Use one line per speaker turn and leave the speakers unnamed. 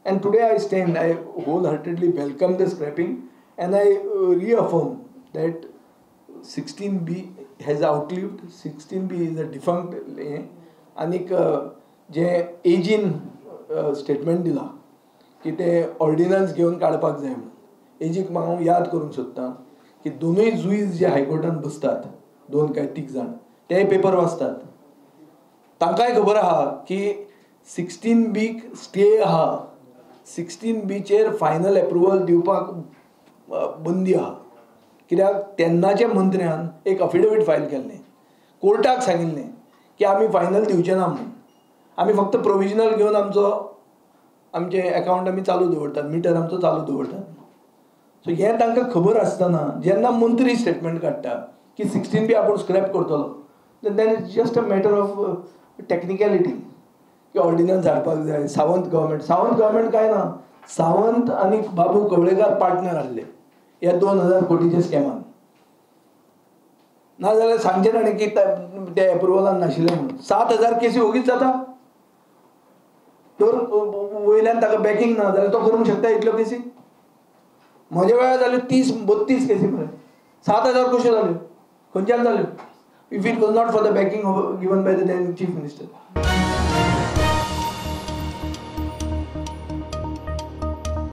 And today I stand, I wholeheartedly welcome the scrapping, and I reaffirm that 16B has outlived. 16B is a defunct. आनीक जे एजीन statement दिला की ते ordnance घेवन काडपाक जाय म्हणून, एजीक हांव याद करूंक सोदतां की दोनूय जुईज जे हायकोर्टान बसतात, 2 काय 3 जाण, ते पेपर वाचतात. तांकांय खबर आहा की 16Bक स्टे आहा, 16Bचेर फायनल एप्रुवल दिवपाक बंदी आहा. कित्याक तेन्नाच्या मंत्र्यान एक अफिडेवीट फायल केल्लें, कोर्टाक सांगिल्लें की आमी फायनल दिवचे ना म्हणून, आमी फक्त प्रोविजनल घेवन आमचे अकाउंट आमी चालू दवरतात, मिटर आमचो चालू दवरतात. सो हें तांकां खबर आसतना जेन्ना मंत्री स्टेटमेंट काडटा की 16B आपूण स्क्रॅप करतलो, then it's just a matter of technicality की ऑर्डिनन्स हाडपाक जाय. सावंत गव्हर्मेंट काय ना, सावंत आनी बाबू कवळेकार पार्टनर आसले ह्या 2000 कोटीच्या स्कॅमान. नाजाल्यार सांगचे ताणें की ते एप्रुवलान नाशिल्ले म्हणून. 7000 केसी ओगीच जाता, तर वयल्यान ताका बॅकींग ना जाल्यार तो करूंक शकता इतल्यो केसी. म्हज्या वेळार जाल्यो 30-32 केसी मरे. 7000 कश्यो जाल्यो, खंयच्यान जाल्यो? If it was not for the backing given by the chief minister.